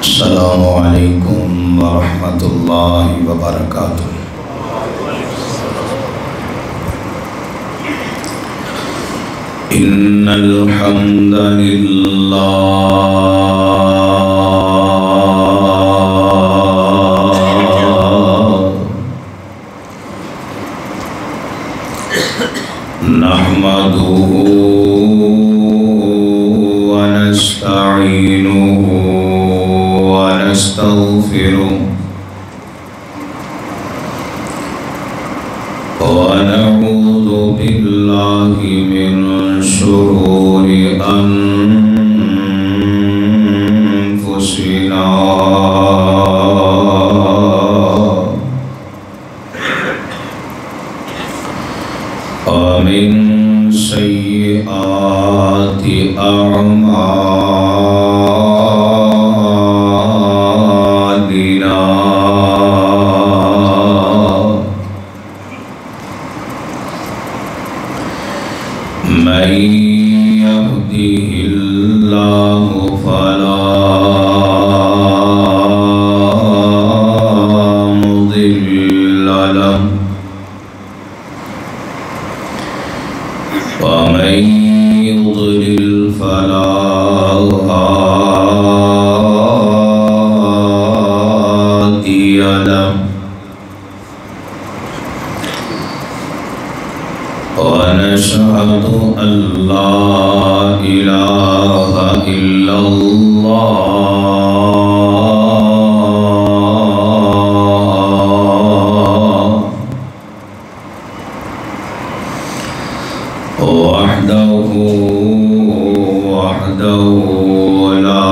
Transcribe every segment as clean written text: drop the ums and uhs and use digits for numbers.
السلام علیکم ورحمۃ اللہ وبرکاتہ۔ ان الحمد للہ نحمده ونستعینه ونستغفره ونعوذ بالله من شرور أنفسنا ومن سيئات أعمالنا من يهده الله فلا مضل له ومن يضلل فلا هادي له ونشهد أن لا إله إلا الله وحده لا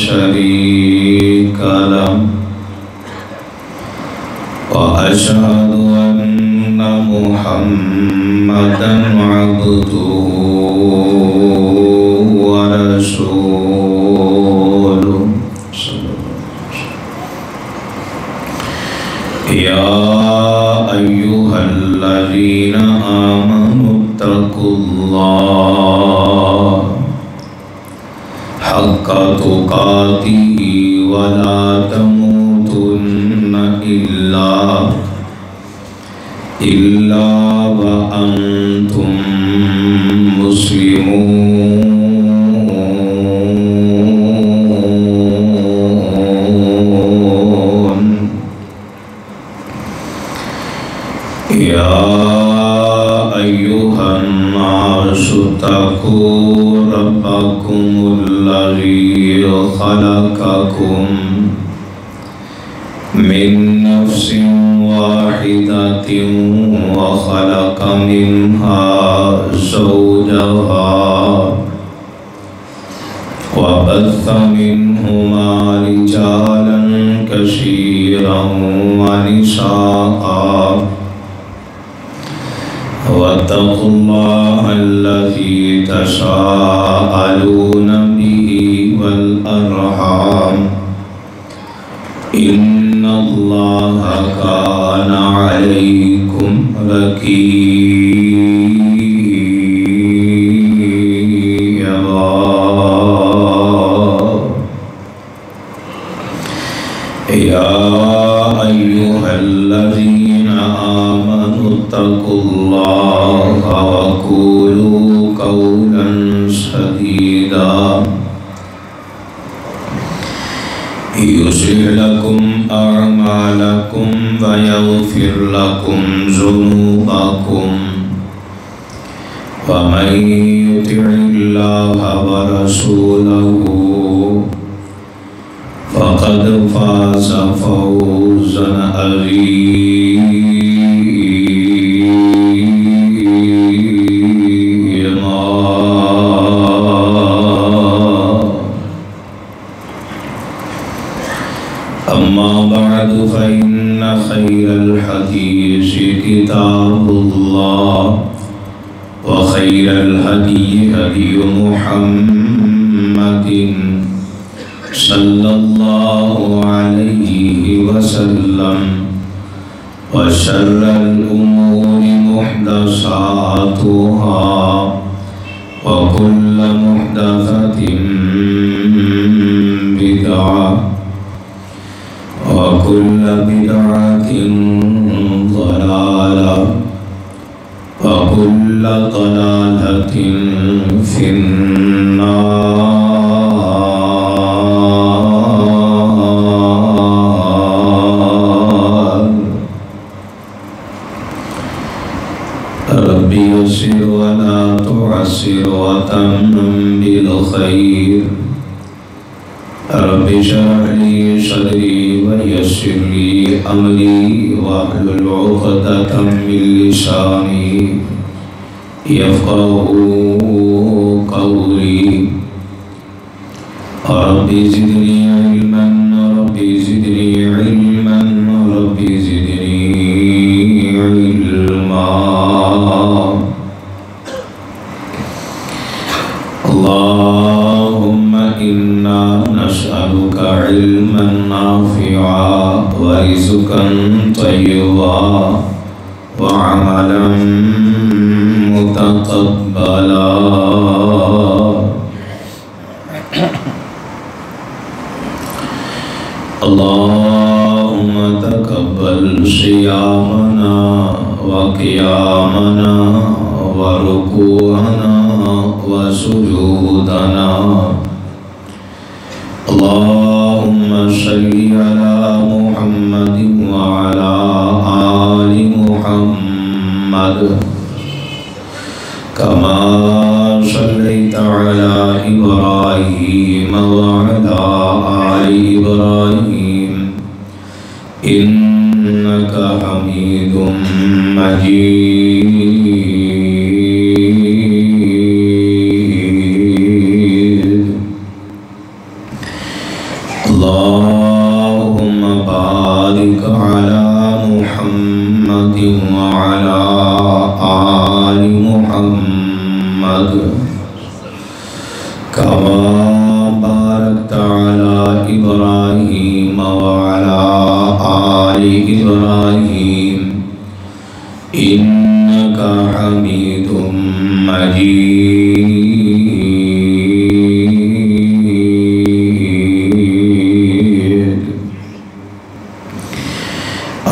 شريك له وأشهد أن محمدًا عبده ورسوله يا أيها الذين آمنوا اتقوا الله حق تقاته ولا تموتن إلا وأنتم مسلمون يا أيها الناس اتقوا ربكم الذي خلقكم من نفس واحدة وخلق منها زوجها وبث منهما رجالا كثيرا ونساء واتقوا الله الذي تساءلون به والأرحام إن الله كان عليكم رقيبا يا أيها الذين آمنوا اتقوا الله وقولوا قولا سديدا يصلح لكم أعمالكم ويغفر لكم ذنوبكم ومن يطع الله ورسوله فقد فاز فوزا عظيما أما بعد فإن خير الحديث كتاب الله وخير الهدي هدي محمد صلى الله عليه وسلم وشر الأمور محدثاتها وكل ضلالة في النار. رب يسر ولا تعسر وتمم بالخير. رب اشرح لي صدري ويسر لي أمري واحلل عقدة من لساني يفقهوا قولي. رب زدني علما رب زدني علما رب زدني علما. اللهم إنا نسألك علما نافعا ورزقا طيبا وعملا متقبلا. اللهم تقبل صيامنا وقيامنا وركوعنا وسجودنا. اللهم صل على محمد وعلى آل محمد كما صليت على إبراهيم وعلى آل إبراهيم إنك حميد مجيد. اللهم بارك على محمد وعلى آل محمد كما باركت على إبراهيم وعلى آل إبراهيم إنك حميد مجيد.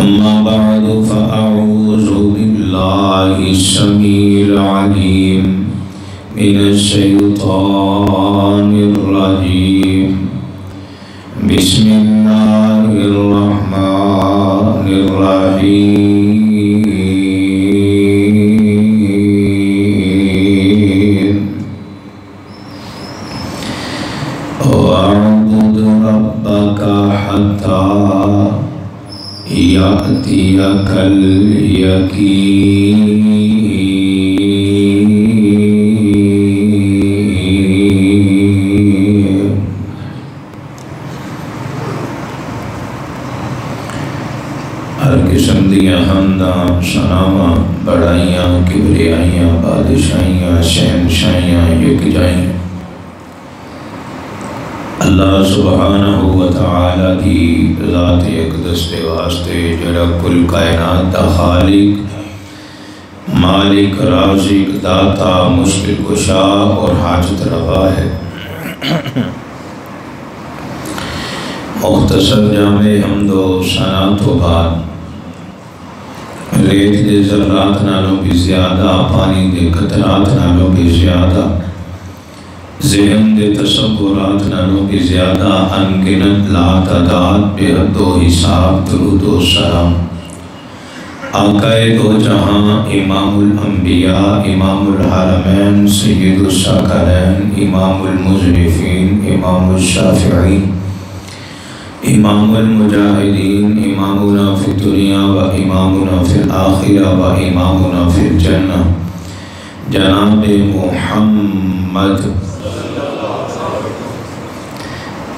أما بعد فأعوذ بالله السميع العليم من الشيطان الرجيم. بسم الله الرحمن الرحيم. واعبد ربك حتى يأتيك اليقين. ہر قسم دیاں حمداں ثناواں بڑائیاں کبریائیاں بادشاہیاں شہنشاہیاں یکجائیاں اللہ سبحانہ وتعالی دی ذات اقدس دے واسطے جڑا کل کائنات دا خالق مالک رازق داتا مشکل کشا اور حاجت روا ہے. مختصر جامع حمد و ثنا تو بعد ریت دے ذرات نالوں بھی زیادہ پانی دے قطرات نالوں بھی زیادہ ذہن دے تصورات نالوں بھی زیادہ انگنت لا تعداد بے حد و حساب درود و سلام آقا دو جہاں امام الانبیاء امام الحرمین سید الثقلین امام المذنبین امام الشافعین امام المجاہدین امامنا فی الدنیا و امامنا فی الآخرہ و امامنا فی الجنہ جناب محمد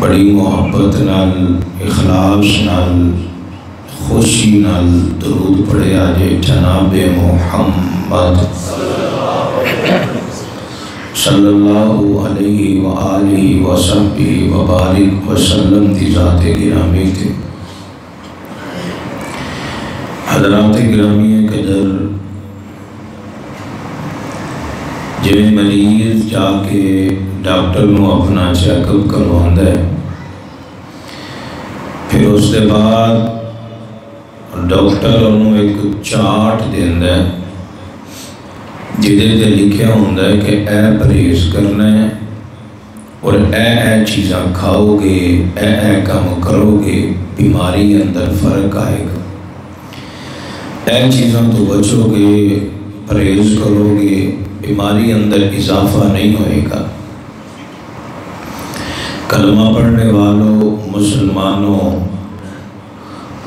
بڑی محبت نال اخلاص نال خوشی نال درود پڑھے آجے جناب محمد صلی اللہ علیہ وآلہ وصحبہ وبارک وسلم دی ذات گرامی تھے. حضرات گرامی قدر جویں مریض جا کے ڈاکٹر نو اپنا چیک اپ کرواندہ ہے پھر اس کے بعد ڈاکٹر انہوں ایک چارٹ دیندہ ہے جہدے تے لکھیا ہوندا ہے کہ اے پرہیز کرنا ہے اور اے چیزاں کھاؤ گے، اے کام کرو گے، بیماری اندر فرق آئے گا، اے چیزاں تو بچو گے، پرہیز کرو گے، بیماری اندر اضافہ نہیں ہوئے گا۔ کلمہ پڑھنے والوں، مسلمانوں،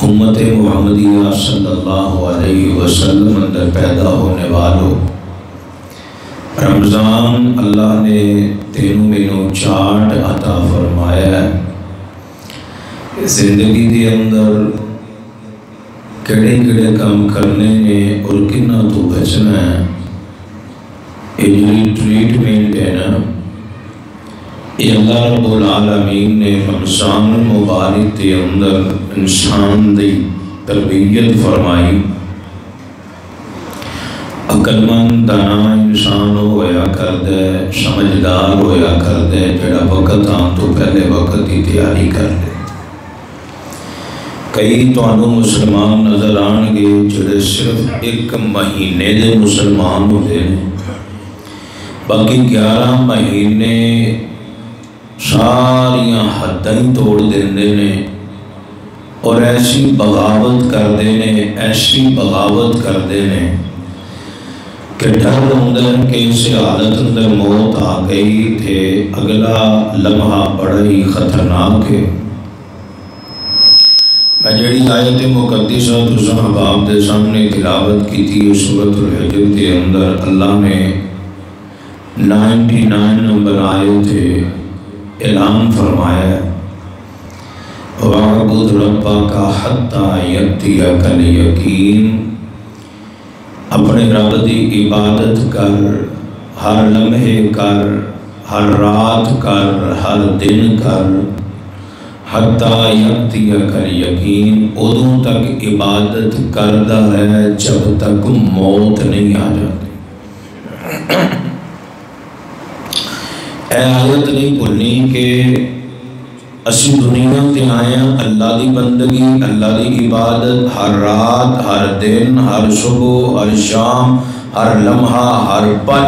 امت محمدیہ صلی اللہ علیہ وسلم اندر پیدا ہونے والوں، رمضان اللہ نے تینوں مینوں چاٹ عطا فرمایا ہے۔ زندگی کے اندر کڑے کڑے کام کرنے نے اور کنہ تو بچنا ہے، یہ جڑی ٹریٹمنٹ ہے نا، یہ اللہ رب العالمین نے رمضان المبارک کے اندر انسان دی تربیت فرمائی۔ عقلمند دانا انسان ہویا کردے، سمجھدار ہویا کردے، جڑا وقت آن تو پہلے وقت کی تیاری کر لے۔ کئی توانوں مسلمان نظر آنگے جڑے صرف ایک مہینے دے مسلمان ہوتے ہیں، باقی 11 مہینے ساریاں حدیں توڑ دیندے نے اور ایسی بغاوت کر دینے، ایسی بغاوت کر دینے کہ ڈر اندر کہ اسے حالت اندر موت آ گئی تھے، اگلا لمحہ بڑا ہی خطرناک ہے۔ میں جڑی آیت مقدسہ تو صحابہ دے سامنے تلاوت کی تھی، سورۃ الحجر کے اندر اللہ نے 99 نمبر آئے تھے اعلان فرمایا ہے، وَاعْبُدْ رَبَّكَ حَتَّى يَأْتِيَكَ الْيَقِينُ، اپنے رب دی عبادت کر، ہر لمحے کر، ہر رات کر، ہر دن کر، حَتَّى يَأْتِيَكَ الْيَقِينُ، ادوں تک عبادت کردہ ہے جب تک موت نہیں آ جاتی۔ اے آیت نہیں بھولنی کہ اسی دنیا تے آیا اللہ دی بندگی، اللہ دی عبادت، ہر رات، ہر دن، ہر صبح، ہر شام، ہر لمحہ، ہر پل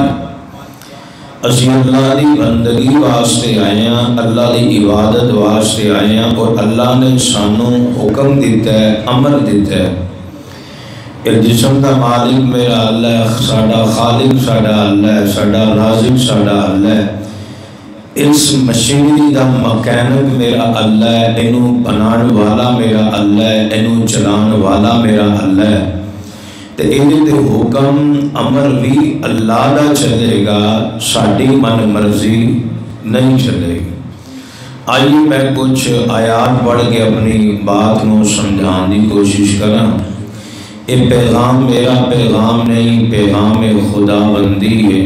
اسی اللہ دی بندگی واسطے آیا، اللہ دی عبادت واسطے آیا، اور اللہ نے سانوں حکم دیتا ہے، امر دیتا ہے کہ جسم دا مالک میرا اللہ ہے، ساڈا خالق ساڈا اللہ ہے، ساڈا رازق ساڈا اللہ ہے، اس مشینری دا مکینک میرا اللہ ہے، انہوں بنان والا میرا اللہ ہے، انہوں چلان والا میرا اللہ ہے، تے انہوں دے حکم امر بھی اللہ دا چلے گا، ساڑی من مرضی نہیں چلے گی۔ آئیے میں کچھ آیات پڑھ کے اپنی بات نو سمجھان دی کوشش کرنا۔ یہ پیغام میرا پیغام نہیں، پیغام خدا بندی ہے۔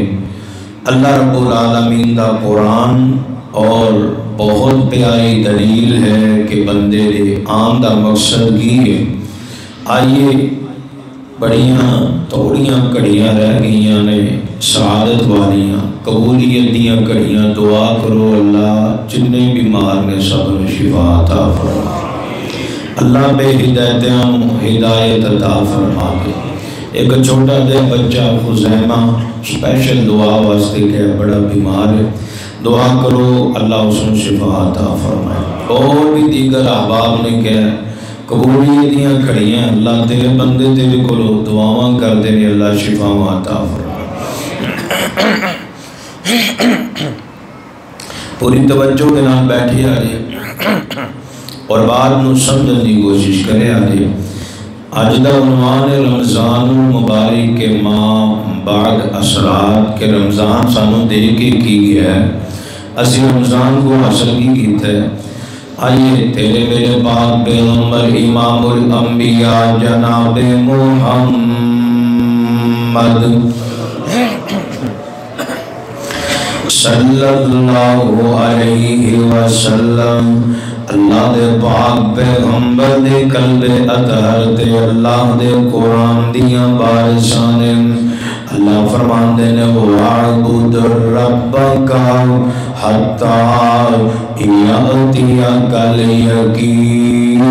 اللہ رب العالمین دا قرآن اور بہت پیاری دلیل ہے کہ بندے دے عام دا مقصد کی ہے۔ آئیے بڑیاں توڑیاں کڑیاں رہ گئیاں نے، سعادت والیاں قبولیت دیاں کڑیاں، دعا کرو اللہ جننے بیمار نے سب نے شفا عطا فرما، اللہ بے ہدایتاں ہدایت عطا فرما کے۔ ایک چھوٹا دے بچہ خزیمہ سپیشل دعا واسطے کہ بڑا بیمار ہے، دعا کرو اللہ اس نے شفا عطا فرمائے۔ اور بھی دیگر احباب نے کہا قبولیت دیاں کھڑیاں، اللہ تیرے بندے تیرے کو دعاواں کر دینے، اللہ شفا عطا فرمائے۔ پوری توجہ کے نام بیٹھے آ رہے اور بات نو سمجھنے کی کوشش کرے آ رہے۔ آج دا عنوان رمضان المبارک کے ماہ بعد اثرات، کہ رمضان سانوں دے کے کی گیا ہے، اسی رمضان کو حاصل کی کیتا ہے۔ آئیے تیرے میرے پاک پیغمبر امام الانبیاء جناب محمد صلی اللہ علیہ وسلم، اللہ دے پاک پیغمبر دے قلب اطہر تے اللہ دے قرآن دیاں بارشاں نے اللہ فرمان دے نے وَاعْبُدْ رَبَّكَ حَتَّى يَأْتِيَكَ الْيَقِينُ۔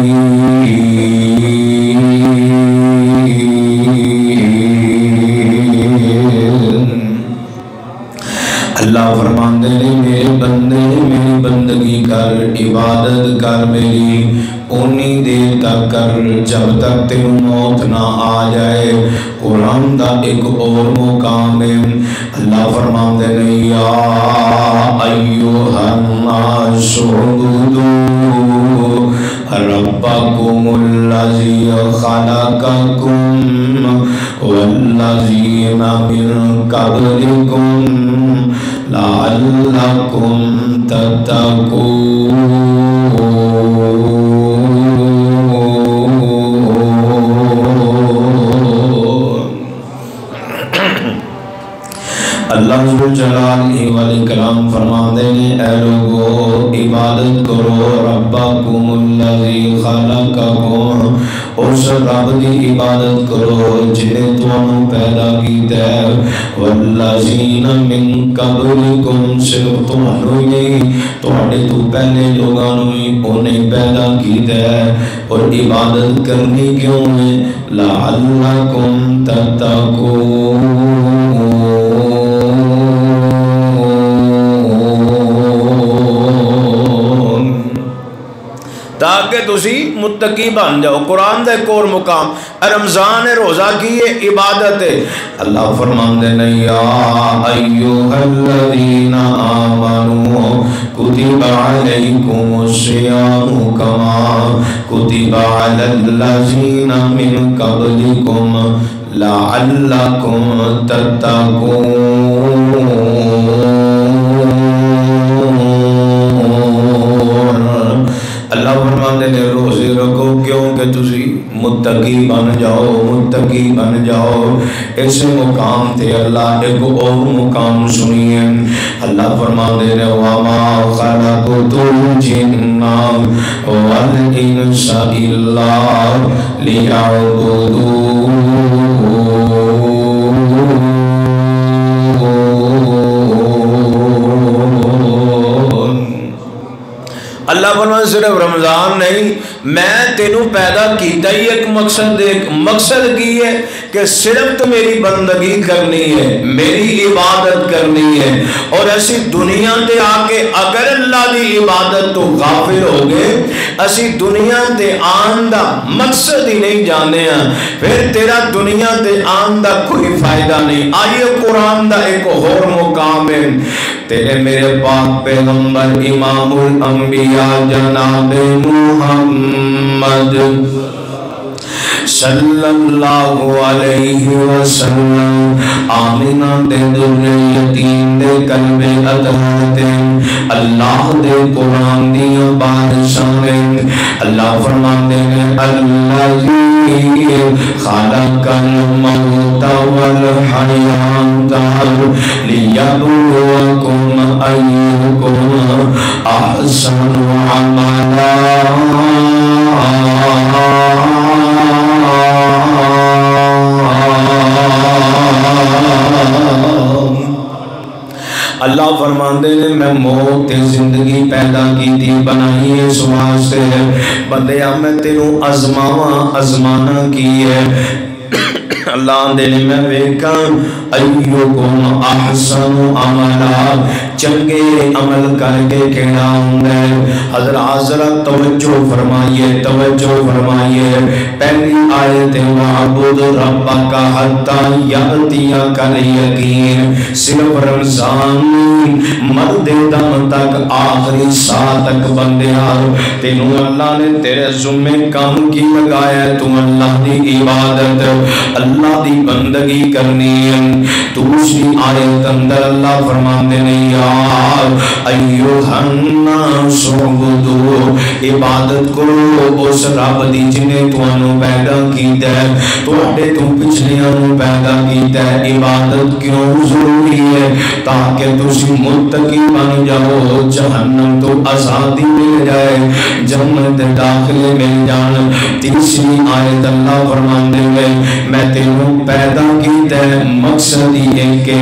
اللہ فرماندے نے میرے بندے میری بندگی کر عبادت کر میری اونی دیر تک کر جب تک تینوں موت نہ آ جائے۔ قرآن دا ایک اور مقام ہے، اللہ فرماندے نے یا ایھا الناس اعبدوا ربکم الذی خلقکم والذین من قبلکم لعلکم تتقون۔ اللہ ذوالجلال والاکرام فرماندے نے اے لوگو عبادت کرو ربکم الذی خلقکم، اس رب دی عبادت کرو جنہیں تمہیں پیدا کیتا ہے، والذین من قبلکم، صرف تمہیں نہیں تمہارے تو پہلے لوگوں ہی انہیں پیدا کیتا ہے۔ اور عبادت کرنی کیوں ہے؟ لعلکم تتقون، تاکہ تسی متقی بن جاؤ۔ قرآن دا ایک اور مقام رمضان روزہ کی عبادت ہے، اللہ فرماندے نے یا ایھا الذین آمنوا کتب علیکم الصیام کما کتب علی الذین من قبلکم لعلکم تتقون۔ اللہ فرماندے نے روزے رکھو کیوں کہ تسی متقی بن جاؤ، متقی بن جاؤ۔ اس مقام تے اللہ ایک اور مقام سنیے، اللہ فرماندے نے وَمَا خَلَقْتُ الْجِنَّ وَالْإِنسَ إِلَّا لِيَعْبُدُونِ۔ اللہ فرماتا صرف رمضان نہیں، میں تینوں پیدا کیتا ہی ایک مقصد کی ہے کہ صرف تو میری بندگی کرنی ہے، میری عبادت کرنی ہے۔ اور ایسی دنیا تے آ کے اگر اللہ دی عبادت تو غافل ہو گئے، اسی دنیا تے آن دا مقصد ہی نہیں جانے ہیں، پھر تیرا دنیا تے آن دا کوئی فائدہ نہیں۔ آئیے قرآن دا ایک اور مقام ہے، تیرے میرے پاک پیغمبر امام الانبیاء جناب محمد صلی اللہ علیہ وسلم آمینہ دے در یتیم دے قلب عطا دے اللہ دے قرآن دی بادشاہ اللہ فرماندے نے اللہ خالق الموت والحیات لیبلوکم ایکم احسن عملا۔ اللہ فرماندے نے میں موت زندگی پیدا کی تھی بنائی اس واسطے بندیا میں تینوں ازمانا کی ہے۔ اللہ دے نے میں ویکھا ایوکم احسن عملا، چنگے عمل کر کے کہنا ہوں حضرات ذرا توجہ فرمائیے پہلی آیت وَعْبُدْ رَبَّكَ حَتَّى يَأْتِيَكَ الْيَقِينُ، صرف رمضان مرد دم تک آخری سال تک بندیا تینوں اللہ نے تیرے ذمہ کام کی لگایا ہے، تم اللہ دی عبادت اللہ دی بندگی کرنی ہے۔ دوسری آیت اندر اللہ فرماندے نے یا ایھا الناس اعبدوا، عبادت کرو اس رب دی جنہیں تانوں پیدا کیتا ہے، تواڈے تو پچھلیاں نوں پیدا کیتا ہے۔ عبادت کیوں ضروری ہے؟ تاکہ تسی متقی بن جاؤ، جہنم تو آزادی مل جائے، جنت داخلے مل جان۔ تیسری آیت اللہ فرماندے میں تینوں پیدا کیتا ہے مقصد یہ کہ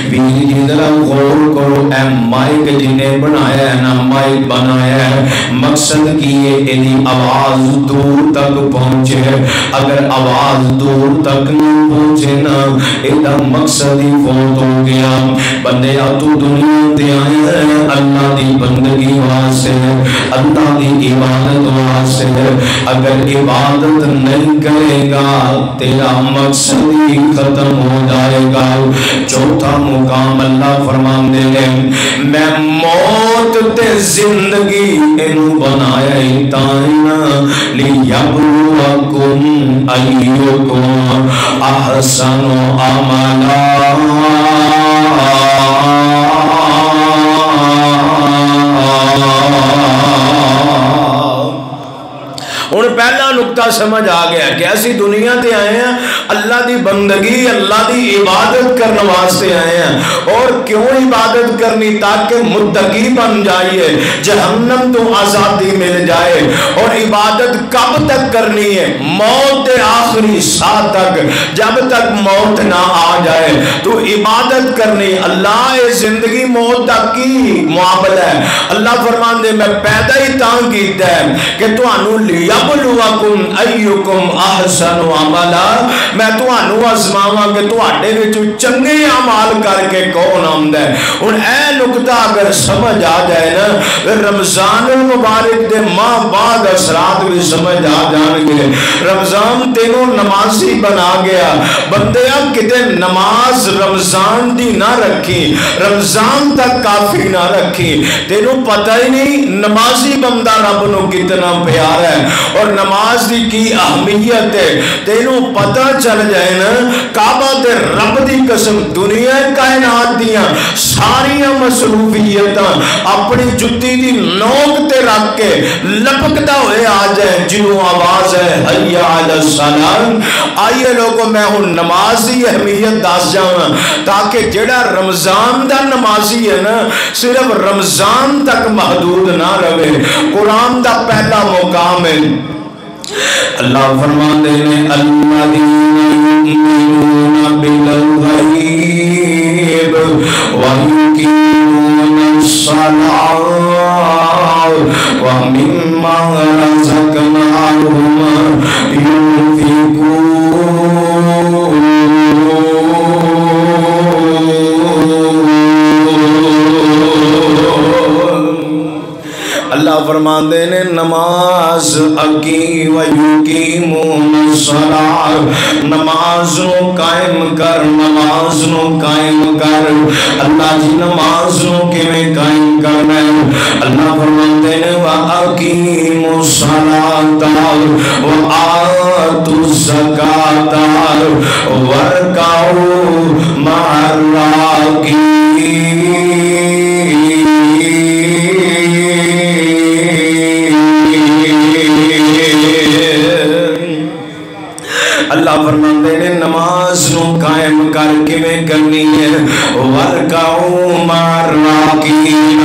ویر جی ذرا غور کرو اے مائک جنہیں بنایا ہے نا مائک بنایا ہے مقصد کی ہے ایدی آواز دور تک پہنچے اگر آواز دور تک نہیں پہنچے نا ایدہ مقصد ہی فوت ہو گیا بندے تو دنیا تے آئے ہیں اللہ دی بندگی واسطے اللہ دی عبادت واسطے اگر عبادت نہیں کرے گا تیرا مقصد ہی ختم ہو جائے گا چوتھا مقام اللہ فرماندے ہیں میں موت تے زندگی انہوں بنایا ہی تائنا لیبلوکم ایوکم احسن عملا اور پہلا نقطہ سمجھ آ گیا کہ ایسی دنیا تے آئے ہیں اللہ دی بندگی اللہ دی عبادت کرنے واسطے آئے ہیں اور کیوں عبادت کرنی تاکہ متقی بن جائیے جہنم تو آزادی مل جائے اور عبادت کب تک کرنی ہے موت آخری ساتھ تک جب تک موت نہ آ جائے تو عبادت کرنی اللہ زندگی موت تک کی معاملہ ہے اللہ فرمان دے میں پیدا ہی تاں کیتا ہے کہ تو انہوں لیا بلوکم ایوکم احسن عملا میں تو انہوں ازماواں کہ تو اٹھے وچوں چنگے عمال کر کے کون آمد ہے اور اے نکتہ اگر سمجھ آ جائے نا رمضان المبارک دے ماہ بعد اثرات بھی سمجھ آ جان گے رمضان تینوں نمازی بنا گیا بندیاں کتے نماز رمضان دی نہ رکھی رمضان تک کافی نہ رکھی تینوں پتہ ہی نہیں نمازی بندہ رب نو کتنا پیار ہے اور نماز دی کی اہمیت ہے تینوں پتہ چل جائے نا کعبہ تے رب دی قسم دنیا کائنات دیاں ساریاں مصروفیتاں اپنی جتی دی نوک تے رکھ کے لپکتا ہوئے آ جائیں جنہوں آواز ہے حی علی الصلاۃ آئیے لوگوں میں ہوں نماز دی اہمیت داس جاؤں تاکہ جڑا رمضان دا نمازی ہے نا صرف رمضان تک محدود نہ رہے قرآن دا پہلا مقام ہے اللہ فرماتے ہیں الذین یؤمنون بالغیب ویقیمون الصلاۃ ومما رزقناہم ينفقون اللہ فرماتے ہیں نماز اکی و یقیمون الصلاۃ نماز نو قائم کر نماز نو قائم کر اللہ جی نماز نو کیویں قائم کرنا ہے اللہ فرماتے ہیں واقیموا الصلاۃ وآتوا الزکاۃ وارکعوا مع الراکعین اللہ فرماتے ہیں نماز نو قائم کر کے میں کرنی ہے وَرْكَعُوا مَعَ الرَّاكِعِينَ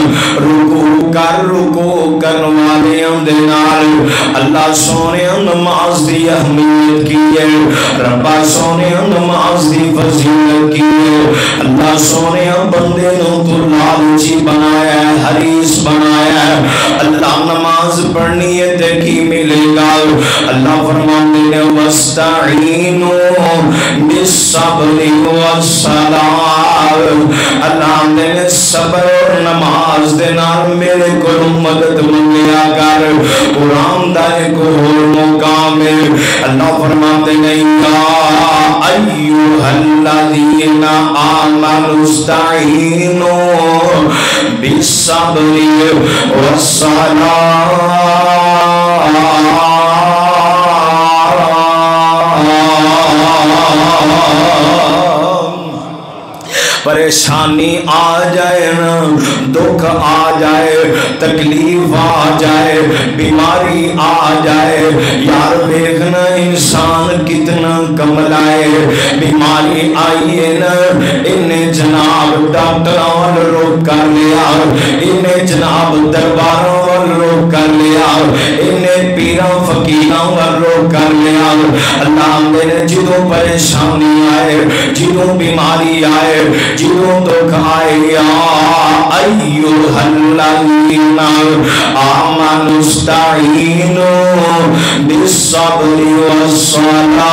رکوع کرن والے دے نال اللہ سونے نماز دی اہمیت کی ہے رب سونے نماز دی فضیلت کی ہے اللہ سونے بندے نو تو لالچی بنایا ہے حریص بنایا ہے اللہ نماز پڑھنی ہے تے کی ملے گا اللہ فرماتے ہیں وَاسْتَعِينُوا بِالصَّبْرِ وَالصَّلَاةِ اللہ نے صبر اور نماز دے نال میرے کو مدد منگیا کر قرآن دائے کو مقام اللہ فرماتے ہیں یا ایوہ الذین آمنوا استعینوا بالصبر والصلاة پریشانی آ جائے نا دکھ آ جائے تکلیف آ جائے بیماری آ جائے یار دیکھنا انسان کتنا کملائے بیماری آئیے نا انہیں جناب ڈاکٹروں روک کر لیا انہیں جناب درباروں ول روک کر لیا انہیں پیران فقیران ول روک کر لیا اللہ میرے جدوں پریشانی آئے جدوں بیماری آئے جدوں دکھ آئے یا ایوہ الذین آمنوا استعینوا بالصبر والصلاة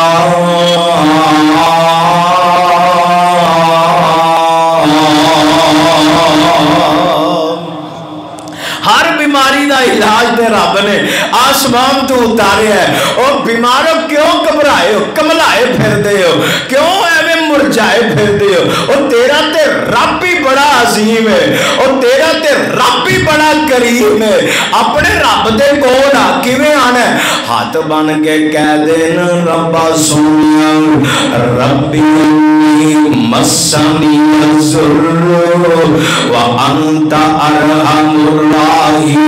ہر بیماری دا علاج دے رب نے آسمان تو اتارے ہے اور بیماروں کیوں گھبرائے ہو کملائے پھر دے ہو کیوں ایویں مرجائے پھر دے ہو اور تیرا تے رب بھی بڑا عظیم ہے اور تیرا تے رب بھی بڑا کریم ہے اپنے رب دے کول آ کیویں آنا ہے ہاتھ بن کے کہہ دینا ربا سونیا ربی مسنی الضر وانت ارحم الراحمین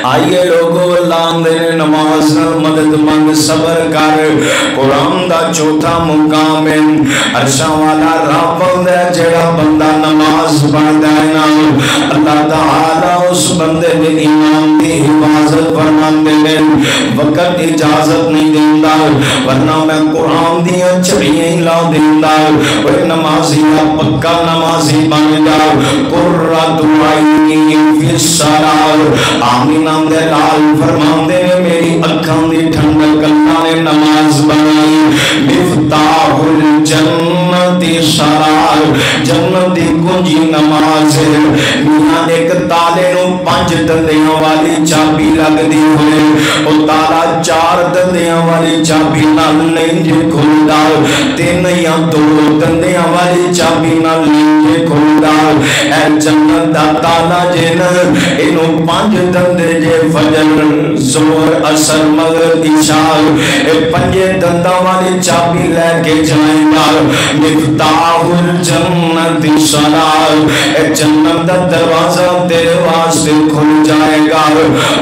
آئیے لوگو اللہ نے نماز مدد منگ صبر کر قرآن دا چوتھا مقام ہے عرشاں والا رب ہے جڑا بندہ نماز پڑھدا ہے نا اللہ تعالی اس بندے دے ایمان دی حفاظت فرماندے نے وقت اجازت نہیں دیندا ورنہ میں قرآن دی چھڑیاں ہی لا دیندا اوے نمازی پکا نمازی بن جا قرۃ عینی فی الصلاۃ آمین دے لال فرماندے نے میری اکھاں دی ٹھنڈک اللہ نے نماز بنائی مفتاح الجنت صلاۃ جنت دی کنجی نماز ہے میاں ایک تالے نو 5 دندیاں والی چابی لگ دی ہوئے او تالا 4 دندیاں والی چابی نال نہیں جے کھلدا 3 یا 2 دندیاں والی چابی نال نہیں جے کھلدا اے جنت دا تالا جے نا اینو 5 دندے جے فجر زور اثر مغرب عشاء اے 5 دنداں والی چابی لے کے جائیں گا مفتاح الجنت صلاۃ اے جنت دا دروازہ تیرے واسطے کھل جائے گا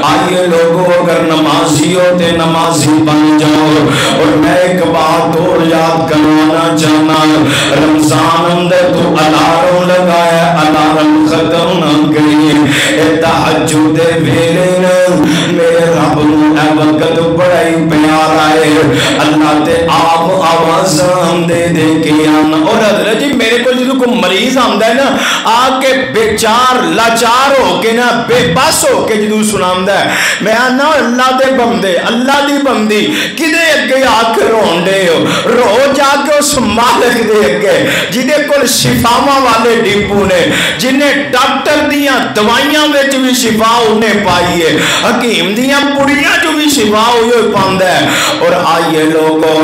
آئیے لوگوں اگر نمازی ہو تے نمازی بن جاؤ اور میں ایک بات اور یاد کروانا چاہنا رمضان اندر تو الارم لگایا الارم ختم نہ کری اے تہجد دے ویلے میرے رب نو اے وقت بڑا ہی پیار آئے اللہ تے آپ آوازاں دے دے کے آنا اور حضرت جی میرے کو جدو کو مریض آمدہ ہے نا آکے بیچار لاچار ہو کے نا بے بس ہو کے جدو سنامدہ ہے میں آنا اللہ دے بندے اللہ دی بندی کدے اگے آکے روندے ہو رو جا کے اس مالک دے اگے جدے کل شفاواں والے ڈیپو نے جنہیں ڈاکٹر دیاں دوائیاں ویچ بھی شفا انہیں پائی ہے حکیم دیاں پڑیاں جو بھی شفا ہوئے پاندہ ہے اور آئیے لوگوں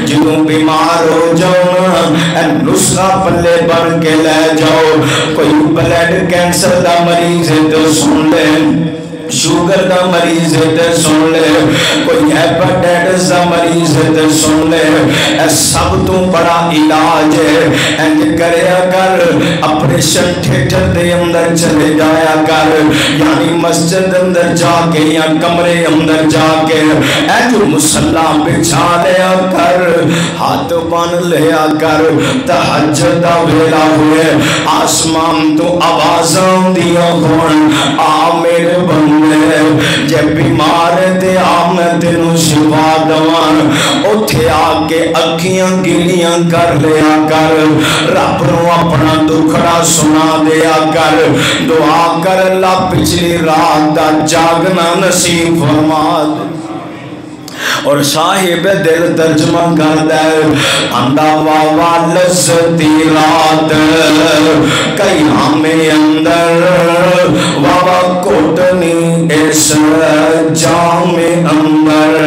جنہوں بیمار ہو جاؤ اے نسخہ پلے بن کے لے جاؤ کوئی بلڈ کینسر دا مریض ہے تو سن لے شوگر دا مریض ہے تے سن لے کوئی ہیپاٹائٹس دا مریض ہے تے سن لے اے سب تو بڑا علاج ہے انج کریا کر آپریشن تھیٹر دے اندر چلے جایا کر یعنی مسجد اندر جا کے یا کمرے اندر جا کے اے جو مصلا بچھا لیا کر ہاتھ بن لیا کر تہجد دا ویلا ہوئے آسمان تو آوازاں دیا ہون آ میرے بندے جب بیمار تے آمد نو شفا دوان اتھے آکے اکھیاں گلیاں کر لیا کر رب نو اپنا دکھڑا سنا دیا کر دعا کر اللہ پچھلی رات دا جاگنا نصیب فرما دے اور صاحب دل ترجمہ کرتا ہے اندہ واوا لذتی رات کئی ہمیں اندر واوا کوٹنی اس جام اندر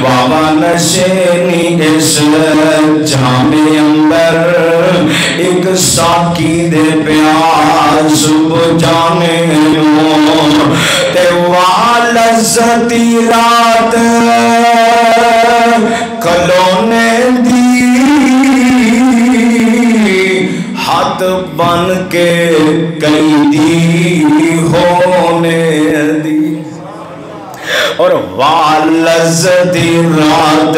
واوا نشینی اس جام اندر ایک ساکی دے پیاس بجانے تے وا لذتی رات کلونے دی ہاتھ بن کے کئی دی ہونے دی اور والزدی رات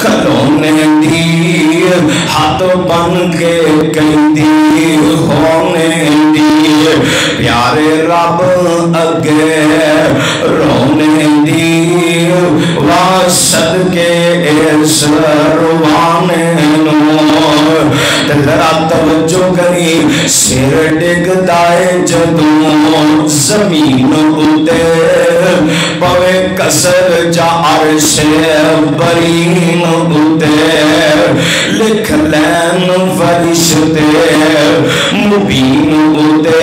کھلونے دی ہاتھ بن کے کہندی ہونے دی پیارے رب اگے رونے دی واسد کے اس روانے ذرا توجہ کری سر ڈگتا ہے جدوں زمین اتے پوے کسر جا عرش برین اتے لکھ لین فرشتے مبین اتے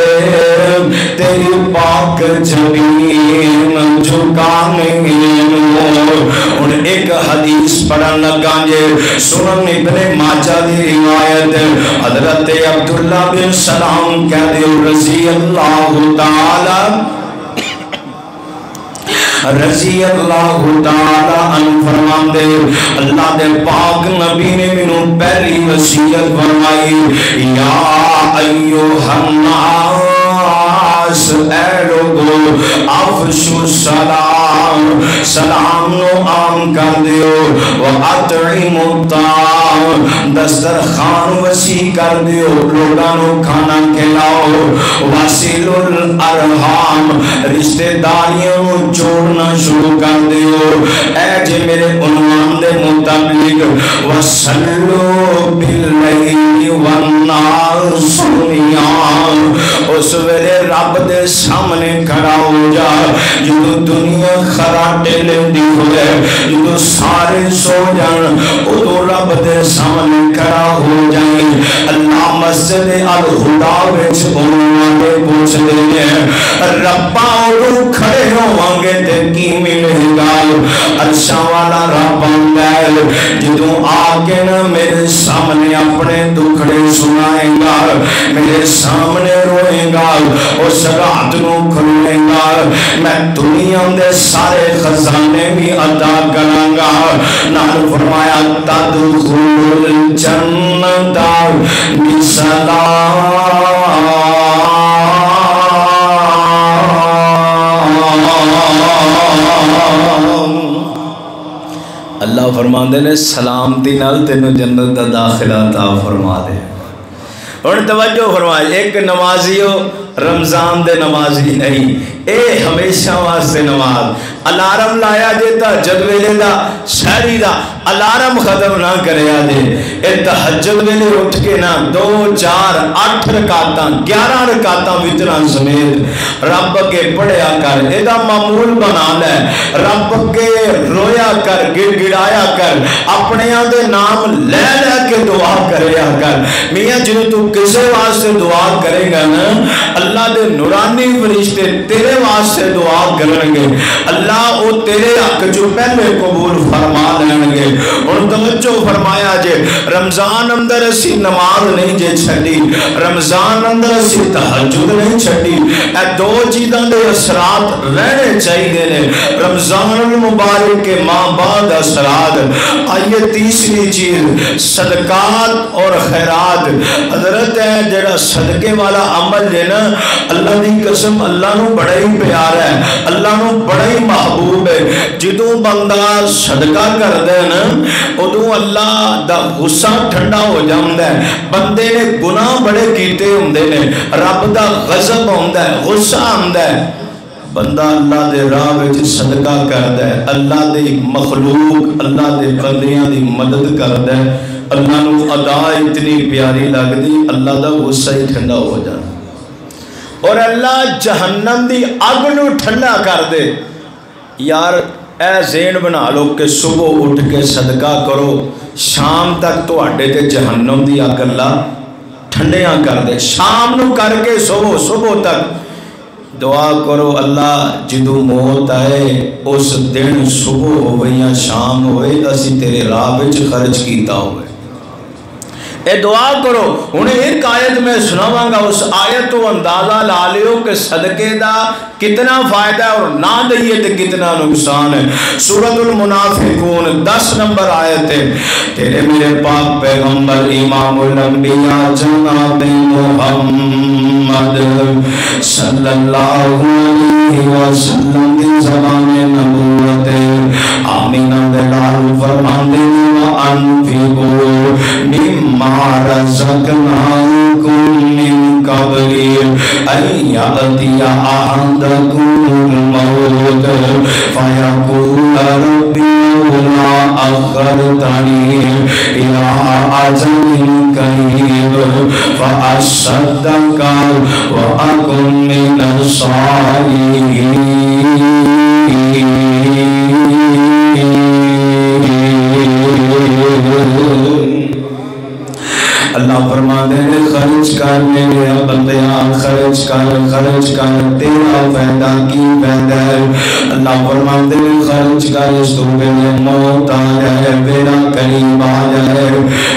تیری پاک جبین جھکانے ان ایک حدیث پڑھن لگا جے سنن ابن ماجہ دی روایت حضرت عبداللہ بن سلام کہہ دے رضی اللہ تعالی عنہ فرمان دے اللہ دے پاک نبی نے منوں پہلی وصیت فرمائی یا ایوہ الناس اے لوگو افشو السلام سلام نو عام کر دیو وَأَطْعِمُ الطَّعَامَ دسترخوان وسیع کر دیو لوگاں نو کھانا کھلاؤ وَصِلُ الْأَرْحَامَ رشتہ داریاں نو جوڑنا شروع کر دیو اے جے میرے عنوان دے مطابق وَصَلُّوا بِاللَّيْلِ وَالنَّاسُ نِيَامٌ اس ویلے رب دے سامنے کھڑا ہو جا جدو دنیا خراٹے لیندی ہوئے جدو سارے سو جان ادو رب دے سامنے کھڑا ہو جائیں اللہ مسجد الہدا وچ انہوں نے پوچھ دے ربا ادو کھڑے ہوانگے تے کی ملے گا عرشاں والا رب اندر جدو آگے نا میرے سامنے اپنے دکھڑے سنائے گا میرے سامنے روئے گا اس رات نو کھلے گا میں دنیا دے سارے خزانے بھی عطا کرانگا نال فرمایا تدخل الجنت بسلام اللہ فرماندے نے سلامتی نال تینو جنت دا داخلہ عطا فرما دے اور توجہ فرمائے ایک نمازی ہو رمضان دے نمازی نہیں اے ہمیشہ واسطے نماز الارم لایا جیتا جدویلے دا شہری دا الارم ختم نہ کرے آجے اے تحجد ویلے اٹھ کے نا 2 4 8 رکاتاں 11 رکاتاں وطران سمیت رب کے پڑھیا کر اے دا معمول بنا لے رب کے رویا کر گڑ گڑایا کر اپنے آدھے نام لے لے کے دعا کریا کر میاں جنہوں تو کسے واسطے دعا کرے گا نا اللہ دے نورانی فرشتے تیرے واسطے دعا کرنگے اللہ او تیرے حق جو پہلے قبول فرما لینگے اور توجہ فرمایا جے رمضان اندر اسی نماز نہیں جے چھڑی رمضان اندر اسی تحجد نہیں چھڑی اے 2 چیزاں دے اثرات رہنے چاہیے نے رمضان المبارک کے ماں بعد اثرات آئیے تیسری چیز صدقات اور خیرات حضرت ہے جڑا صدقے والا عمل جے نا اللہ دی قسم اللہ نو بڑا ہی پیار ہے اللہ نو بڑا ہی محبوب ہے جدوں بندہ صدقہ کر دے نا ادوں اللہ دا غصہ ٹھنڈا ہو جاندہ ہے بندے نے گناہ بڑے کیتے ہوندے نے رب دا غضب ہوندہ ہے غصہ ہوندہ ہے بندہ اللہ دے راہ وچ صدقہ کردا ہے اللہ دے مخلوق اللہ دے بندیاں دی مدد کردا ہے اللہ نو ادا اتنی پیاری لگدی اللہ دا غصہ ہی ٹھنڈا ہو جاتا اور اللہ جہنم دی اگ نو ٹھنڈا کر دے یار اے ذہن بنا لو کہ صبح اٹھ کے صدقہ کرو شام تک تو اڈے تے جہنم دی اگ اللہ ٹھنڈیاں کر دے شام نو کر کے صبح تک دعا کرو اللہ جدو موت آئے اس دن صبح ہوئے یا شام ہوئے اسی تیرے راہ وچ خرچ کیتا ہوئے اے دعا کرو. ہن ایک آیت میں سناواں گا, اس آیت تو اندازہ لا لیو کہ صدقے دا کتنا فائدہ ہے اور نہ دئیے تو کتنا نقصان ہے. سورۃ المنافقون 10 نمبر آیت ہے. تیرے میرے پاک پیغمبر امام الانبیاء جناب محمد صلی اللہ علیہ وسلم کی زبان نبوت آمینہ دلال فرماندے وَأَنْفِقُوا مِمَّا رَزَقْنَاكُم مِّن قَبْلِ أَن يَأْتِيَ أَحَدَكُمُ الْمَوْتُ فَيَقُولَ رَبِّ لَوْلَا أَخَّرْتَنِي إِلَىٰ أَجَلٍ قَرِيبٍ فَأَصَّدَّقَ وَأَكُن مِّنَ الصَّالِحِينَ. اللہ فرماتے ہیں خرچ کر میرے بندیاں, خرچ کر تیرا فائدہ کی فائدہ ہے. اللہ فرماتے ہیں خرچ کر اس تو میرے موت آ جائے, میرا قریب آ جائے,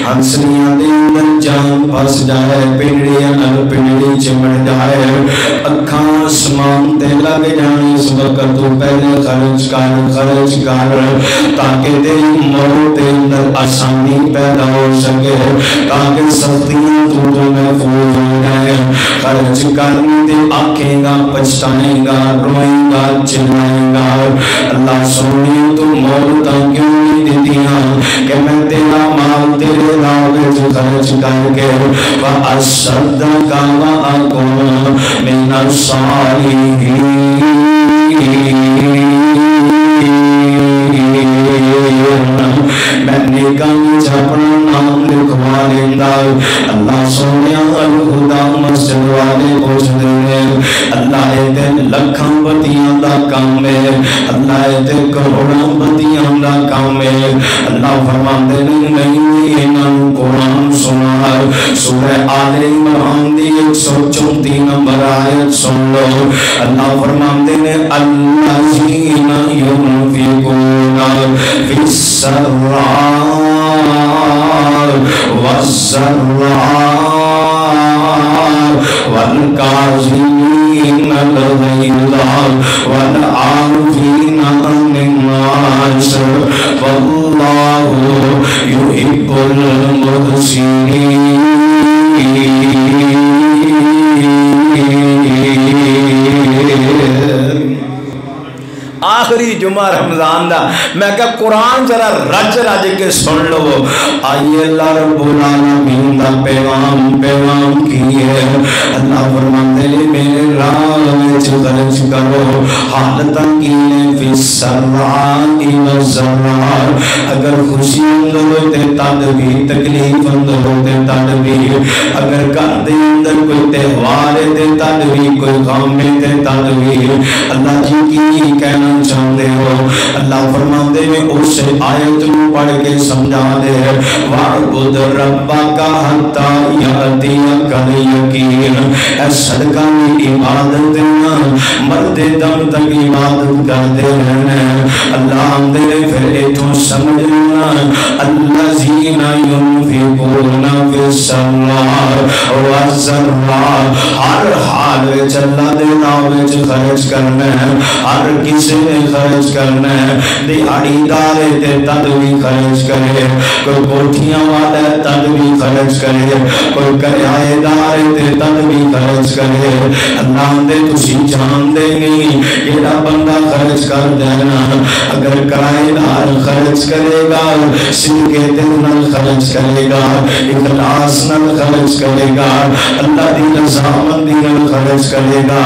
ہنسلیاں دے اندر جان پھنس جائے, پنڈڑی چمڑ جائے, اکھاں آسمان تے لگ جانے, اس وقت تو پہلے خرچ کر تاکہ تیری موت دے اندر آسانی پیدا ہو سکے, تاکہ سختیاں تو محفوظ ہو جائے. خرچ کرنے دے آکھیں گا, پچھتائیں گا, روئیں گا, چلائیں گا. اللہ سونے تو موتاں کیوں نہیں دیتیاں کہ میں تیرا مال تیرے راہ وچ خرچ کر کے وَأَصَّدَّقَ وَأَكُن مِّنَ الصَّالِحِينَ. میں نگاہ اپنا نام لکھوا لیندہ. اللہ سونیا الہدا مسجد والے پوچھ دے, اللہ ایتے لکھاں بتیاں دا کام ہے, اللہ ایتے کروڑاں بتیاں دا کام ہے. اللہ فرماندے نہیں انہوں قرآن سنا, سورہ آل عمران دی 134 نمبر آیت سن لو. اللہ فرماندے نے الذین ينفقون فی السراء والضراء والکاظمین الغیظ والعافین عن الناس واللہ یحب المحسنین. آخری جمعہ رمضان دا میں کہا قرآن ذرا رج کے سن لو. آئیے اللہ رب العالمین دا پیغام کی ہے. اللہ فرماتے ہیں میرے راہ میں خرچ کرو, حالتاں کی نے فی السراء والضراء. اگر خوشی اندر ہوتے تد بھی, تکلیف اندر ہوتے تد بھی, اگر گھر دے اندر کوئی تہوار ہے تد بھی, کوئی غم ہے تد بھی. اللہ جی کی کہنا چاہتے ہو. اللہ فرماتے ہیں اس آیت کو پڑھ کے سمجھا دے, وَعْبُدْ رَبَّكَ حَتَّى يَأْتِيَكَ الْيَقِينُ. اے صدقہ کی عبادت دینا, مرد دم تک عبادت کرتے رہنا. اللہ دے پھر ایتوں سمجھنا الَّذِينَ يُنْفِقُونَ فِي السَّرَّاءِ وَالضَّرَّاءِ. ہر حال وچ اللہ دے راہ وچ خرچ کرنا, ہر کسی نے خرچ کرنا ہے. دیہڑی دارے تے تد بھی خرچ کرے, کوئی کوٹھیاں والا تد بھی خرچ کرے, کوئی کرایہ دار تے تد بھی خرچ کرے. اللہ دے تسی جان دے نہیں جیڑا بندہ خرچ کر دینا, اگر کرایہ دار خرچ کرے گا, صدقے دل نال خرچ کرے گا, اخلاص نال خرچ کرے گا, اللہ دی رضامندی نال خرچ کرے گا.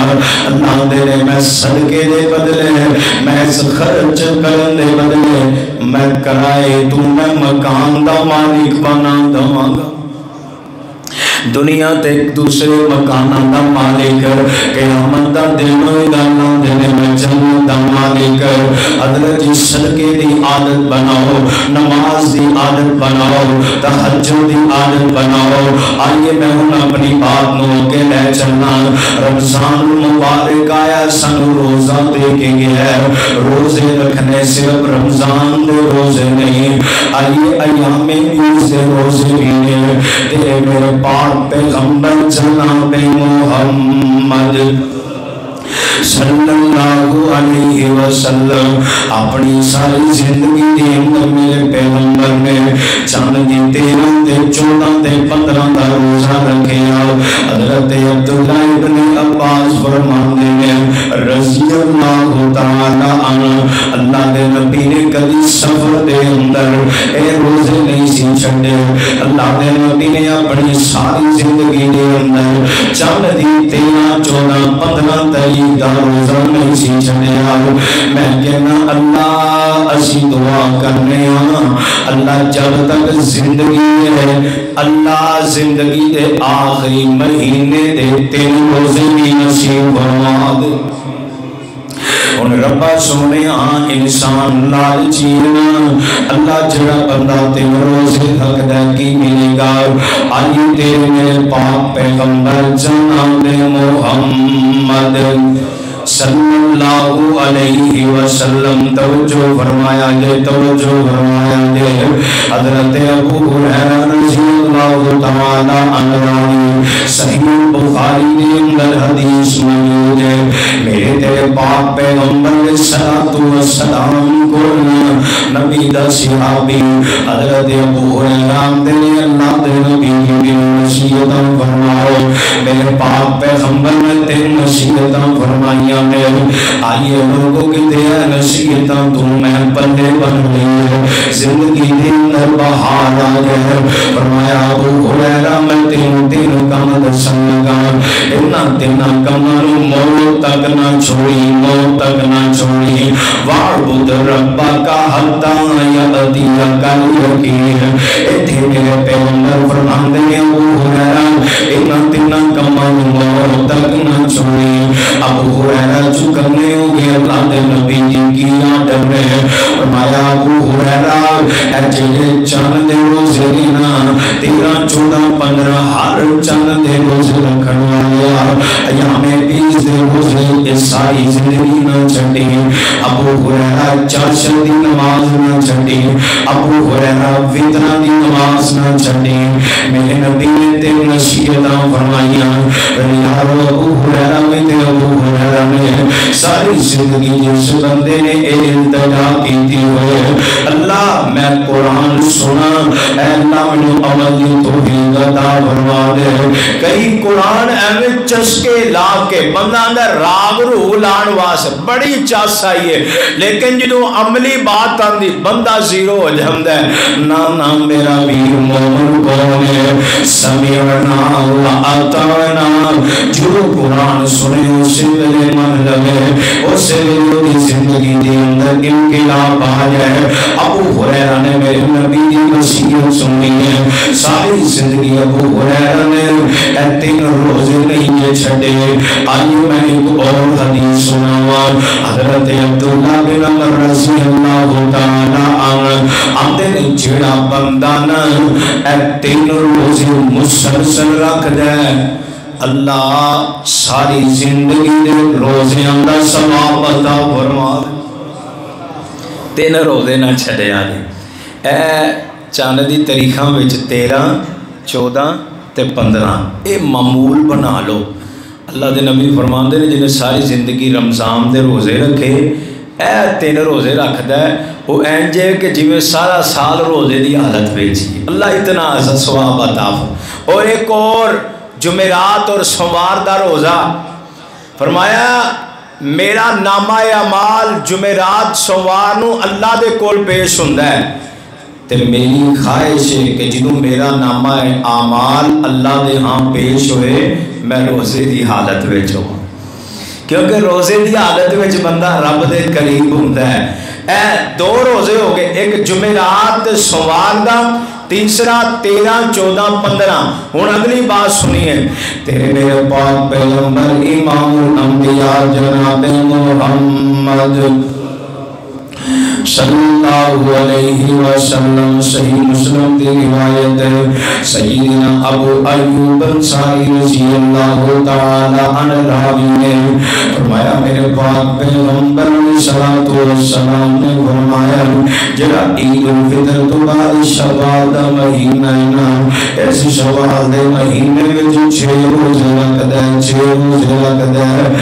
اللہ دے میں صدقے دے بدلے, میں خرچ کرن دے بدلے میں کرائے تو میں مکان دا مالک بنا دواں گا. دنیا تے ایک دوسرے مکاناں دا مالک قیامت دا دن گلاں دے میں جنت دا مالک حضرت جی صدقے دی عادت بناؤ نماز دی عادت بناؤ تہجد دی عادت بناؤ آئیے میں ہوں اپنی بات نو کے لے چلنا رمضان مبارک آیا سن روزہ دے کے گیا روزے رکھنے صرف رمضان دے روزے نہیں آئیے ایام بیس دے روزے بھی ہیں تے میرے پاک پیغمبر جناب محمد صلی اللہ علیہ وسلم اپنی ساری زندگی دے اندر میرے پیغمبر نے چند دی 13 تے 14 تے 15 دا روزہ رکھیا حضرت عبداللہ ابن عباس فرماندے ہیں رضی اللہ تعالی عنہ اللہ دے نبی نے کبھی سفر دے اندر اے روزے نہیں سی چھڑے اللہ دے نبی نے اپنی ساری زندگی دے اندر چند دی 13 14 15 تاریخ دا روزہ نہیں سی چھڑیا میں کہنا اللہ اسی دعا کرنے ہاں اللہ جب تک زندگی ہے اللہ زندگی دے آخری مہینے دے 3 روزے بھی نصیب فرما دے ان ربا سونے ہاں انسان لالچی اللہ جڑا بندہ 3 روزے تک دے کی ملے گا آئی تیرے میرے پاک پیغمبر جناب محمد صلی اللہ علیہ وسلم توجہ فرمایا دے توجہ فرمایا دے حضرت ابو ہریرہ رضی اللہ تعالی عنہ صحیح بخاری کے اندر حدیث موجود ہے میرے تیرے پاک پیغمبر علیہ السلام کو نبی دا صحابی حضرت ابو ہریرہ دے اللہ دے نبی کی نصیحت فرماؤ میرے پاک پیغمبر نے تیری نصیحت فرمائی آئیے لوگوں کی دیا نصیحتاں تو میں پلے بن گئی ہے زندگی دے اندر بہار آ گئے فرمایا ابو ہریرہ میں تینوں کام دسن لگا انہاں کاموں موت تک نہ چھوڑی موت تک نہ چھوڑی وَاعْبُدْ رَبَّكَ حَتَّىٰ يَأْتِيَكَ الْيَقِينُ ایتھے میرے پیغمبر فرماندے ہیں ابو ہریرہ انہاں کاموں موت تک نہ چھوڑی ابو ہریرہ جو کرنے ہوگے اللہ دے نبی کی آدم نے فرمایا ابو ہریرہ اے جڑے چند دے روزے دینا 13 14 15 ہر چند دے روزے رکھن والا ایام بیس دے روزے یہ ساری زندگی نہ چھڈی ابو ہریرہ چاشت دی نماز نہ چھڈی ابو ہریرہ وتر دی نماز نہ چھڈی میرے نبی نے تے نصیحتاں فرمائیاں یار ابو ہریرہ میں تے ابو ہریرہ نے ساری زندگی جس بندے نے التجا کی ہوئے اللہ میں قرآن سنا اے اللہ میں عمل کی توفیق عطا فرما دے کئی قرآن ایویں چسکے لا کے بندہ اندر راگ روح لان واسطے بڑی چاس آئی ہے لیکن جدو عملی بات آندی بندہ زیرو ہو جاندہ ہے نا میرا ویر مومن کون ہے سمیعنا و اطعنا جو قرآن سنے اسی ویلے من لگے اسے ویلے زندگی دی اندر انقلاب آ جائے ابو ہریرہ نے میرے نبی کی نصیحت سنی ہے ساری زندگی ابو ہریرہ نے 3 روزے نہیں چھڑے آئیے میں ایک اور حدیث سناوا حضرت عبداللہ بن عمر رضی اللہ تعالی عنہ آندے نے جڑا بندہ نا 3 روزے مسلسل رکھ دے اللہ ساری زندگی دے روزے اندر ثواب عطا فرما 3 روزے نہ چھڑے آنے اے چاند دی تاریخاں وچ 13 14 تے 15 اے معمول بنا لو اللہ دے نبی فرماندے نے جنہیں ساری زندگی رمضان دے روزے رکھے اے 3 روزے رکھ دے وہ اینجے کہ جی میں سارا سال روزے دی حالت بیچی اللہ اتنا عزت ثواب عطا فرما اور ایک اور جمعرات اور سوموار دا روزہ فرمایا میرا نامہ اعمال جمعرات سوموار نو اللہ دے کول پیش ہوندا ہے تے میری خواہش ہے کہ جدوں میرا نامہ اعمال اللہ دے ہاں پیش ہوئے میں روزے دی حالت وچ ہوں کیونکہ روزے دی حالت وچ بندہ رب دے قریب ہوندا ہے اے 2 روزے ہو گئے ایک جمعرات سوموار دا تیسرا 13 14 15. ہن اگلی بات سنیے. تیرے میرے پاک پیغمبر امام الانبیاء جناب محمد صلی اللہ علیہ وسلم صحیح مسلم کی روایت ہے. سیدنا ابو ایوب انصاری رضی اللہ تعالی عنہ راوی نے فرمایا میرے پاک پیغمبر علیہ الصلوۃ والسلام نے فرمایا جڑا عید الفطر تو بعد شوال دا مہینہ نا اس شوال دے مہینے وچ 6 روزے رکھدا ہے 6 روزے رکھدا ہے.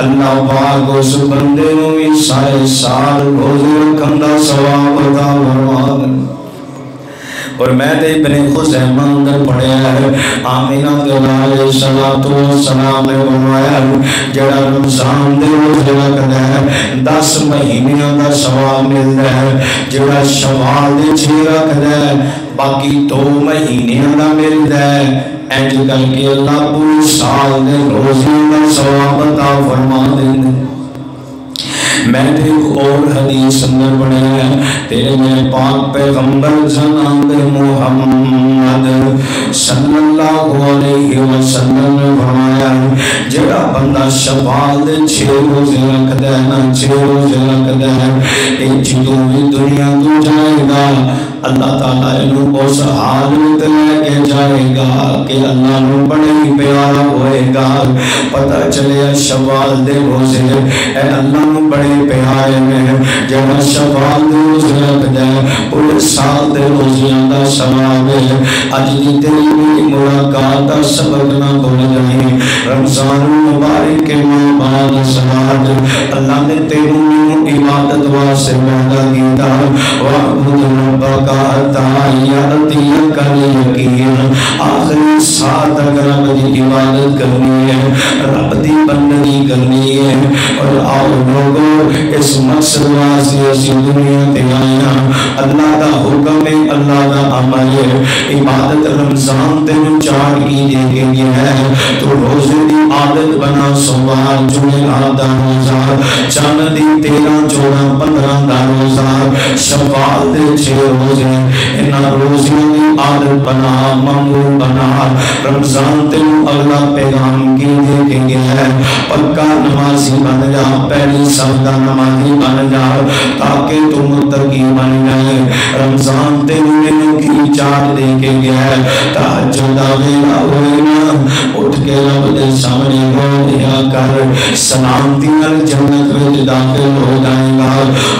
اللہ پاک اس بندے نوں بھی سارے سال روزے رکھن دا ثواب عطا فرمائے. اور میں تے ابن خزیمہ اندر پڑھیا ہے آمینہ علیہ السلام نے فرمایا جڑا رمضان دے روزے رکھدا ہے 10 مہینیاں دا ثواب ملدا ہے. جڑا شوال دے 6 رکھدا ہے باقی 2 مہینیاں دا ملدا ہے. انج کر کے اللہ پورے سال دے روزے دا ثواب عطا فرما دیندا. میں نے اور حدیث اندر پڑھا ہے تیرے میں پاک پیغمبر جناب محمد صلی اللہ علیہ وسلم نے فرمایا جڑا بندہ شوال دے 6 روزے رکھدا ہے نا 6 روزے رکھدا ہے اے جدوں بھی دنیا تو جائے گا اللہ تعالیٰ انہوں اس حال میں لے کے جائے گا کہ اللہ نو بڑے ہی پیارا ہوئے گا. پتہ چلے شوال دے روزے اے اللہ نو بڑے پیارے میں جب شوال دے روزے رکھدا ہے پورے سال دے روزیاں دا ثواب ہے. اج دی تیری ملاقات دا سبق نہ بھول جائیں. رمضان مبارک کے بعد سلاد اللہ نے تینوں عبادت واسطے پیدا کیتا وعبد ربک آخری ساتھ اگر رب دی عبادت کرنی ہے رب دی بندگی کرنی ہے. اور آؤ لوگوں اس مقصد واسطے اسی دنیا تے آئے اللہ دا حکم ہے اللہ دا عمل ہے. عبادت رمضان تے چار کی دے گئی ہے تو روزے دی عادت بنا سوال جمعرات دا روزہ چاند دی 13 14 15 دا روزہ شوال دے 6 روزے انہاں روزیاں دی عادت بنا معمول بنا. رمضان تے اگلا پیغام کی دے کے گیا ہے پکا نمازی بن جا پہلی صف دا نمازی بن جا تاکہ تو متقی بن جائے. رمضان تے انہوں کی چار دے کے گیا ہے تہجد دا ویلا ہوئے نا اٹھ کے رب دے سامنے رو دیا کر سلامتی نال جنت وچ داخل ہو جائے گا.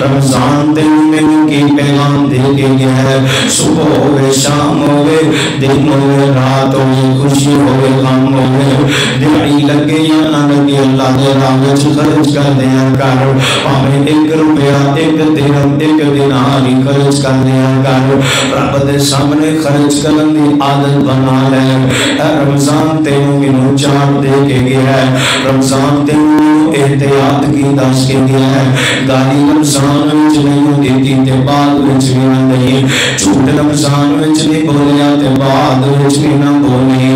رمضان تے انہوں کی پیغام دے کے گیا ہے صبح ہوئے شام ہوئے دن ہوئے رات ہوئے خوشی ہوئے غم ہوئے دہاڑی لگے یا نہ لگے اللہ دے راہ وچ خرچ کر دیا کر پاویں 1 روپیہ 1 درہم 1 دینار ہی خرچ کر دیا کر. رب دے سامنے خرچ کرن دی عادت بنا لے. رمضان تینوں مینوں چار دے کے گیا ہے. رمضان تینوں احتیاط کی دس کے گیا ہے. گالی رمضان وچ نہیں دیتی تے بعد وچ بھی نہیں جھوٹ رمضان وچ نہیں بولیا تے بعد وچ بھی نہ بولے.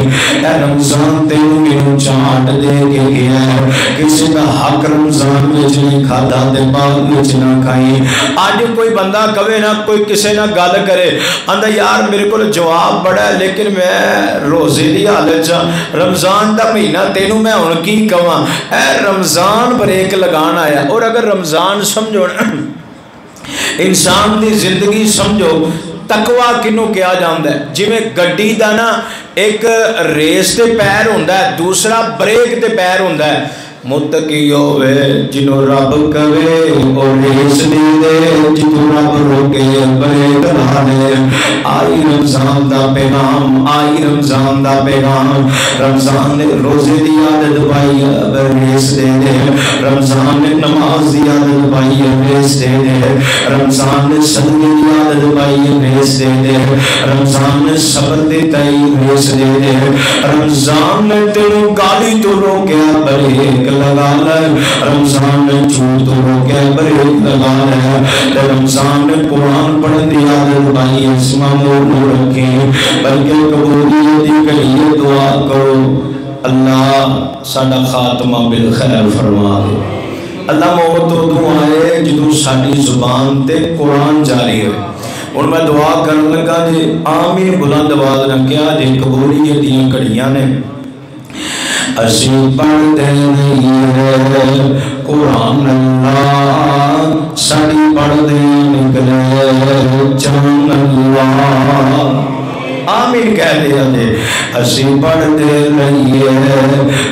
اے رمضان تینوں مینوں چاٹ دے کے گیا ہے. کسی دا حق رمضان وچ نہیں کھادا تے بعد وچ نہ کھائی. اج کوئی بندہ کہے نا کوئی کسے نہ گل کرے آندا یار میرے کول جواب بڑا ہے لیکن میں روزے دی حالت رمضان دا مہینہ تینوں میں ہن کی کہاں. اے رمضان بریک لگان آیا. اور اگر رمضان سمجھو انسان دی زندگی سمجھو تقوی کنوں کیا جاندا ہے جویں گڈی دا نا ایک ریس تے پیر ہوندا ہے دوسرا بریک تے پیر ہوندا ہے. متقی ہوئے جنوں رب کہے اور ریس دی دے جنوں رب روکے بریک لا دے. آئی رمضان دا پیغام آئی رمضان دا پیغام. رمضان نے روزے دی عادت پائی ریس دے دے. رمضان نے نماز دی عادت پائی ریس دے دے. رمضان نے صدقے دی عادت پائی ریس دے دے. رمضان نے صبر دی تائی ریس دے دے. رمضان نے تینوں گالی تو روکیا بریک لگا لے. رمضان نے جھوٹ تو روکیا بریک لگا لے. رمضان نے قرآن پڑھن دی عادت پائی اس معمول نو رکھے بلکہ قبولیت دی کہیے دعا کرو اللہ ساڈا خاتمہ بالخیر فرما دے. اللہ موت تو دعائے جدوں ساڈی زبان تے قرآن جاری ہوئے ہن میں دعا کرن لگا جی آمین بلند آواز نہ کیا جی قبولیت دیاں گھڑیاں نے اسی پڑھتے نہیں قرآن اللہ ساڑی پڑھتے نکلے جان اللہ آمین کہہ دیا جی اسی پڑھتے رہیے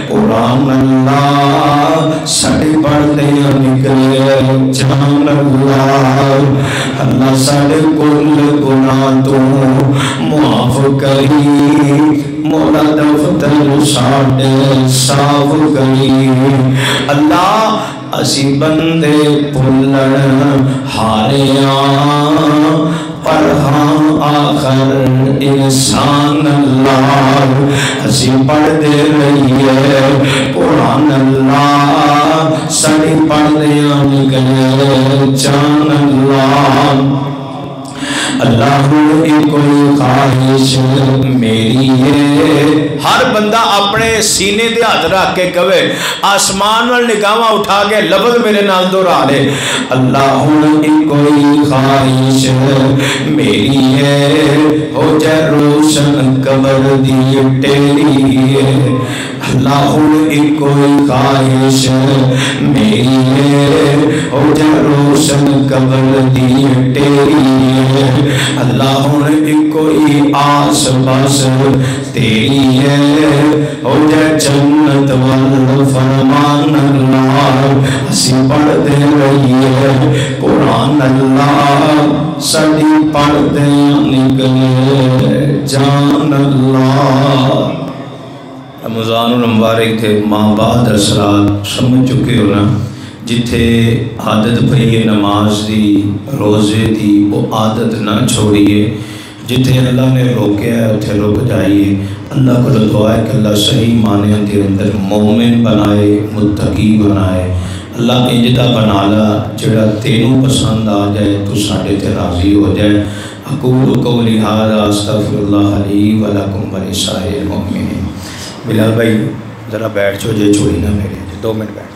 قرآن اللہ ساڑی پڑھتے نکلے جان اللہ اللہ ساڑے کل گناہ تو معاف کری مولا دفتر ساڑے صاف کری اللہ اسی بندے پھلن ہاریاں پر ہاں آخر انسان اللہ اسی پڑھتے رہیے قرآن اللہ سڑی پڑھتے نکلے جان اللہ اللہ کوئی خواہش میری ہے ہر بندہ اپنے سینے دے ہاتھ رکھ کے کہے آسمان وال نگاہاں اٹھا کے لفظ میرے نال دہرا لے اللہ کوئی خواہش میری ہے ہو جائے روشن قبر دی ٹیری ہے اللہ کوئی خواہش میری ہے ہو جائے روشن قبر دی ٹیری ہے اللہ کوئی آس پاس تیری ہے ہو جائے جنت وال فرمان اللہ اسی پڑھتے رہیے قرآن اللہ سڑی پڑھتے نکلے جان اللہ رمضان المبارک تھے ماں بعد اثرات سمجھ چکے ہو نا جتھے عادت پئی ہے نماز دی روزے دی وہ عادت نہ چھوڑیے جتھے اللہ نے روکیا ہے اتھے رک جائیے اللہ کو دعا ہے کہ اللہ صحیح معنی کے اندر مومن بنائے متقی بنائے اللہ انجدہ بنا لا جڑا تینوں پسند آ جائے تو ساڑھے تے راضی ہو جائے اقول قولی ھذا استغفر اللہ لی ولکم ولسائر المؤمنین بلال بھائی ذرا بیٹھ جو جے چھوڑی نہ میرے 2 منٹ بیٹھ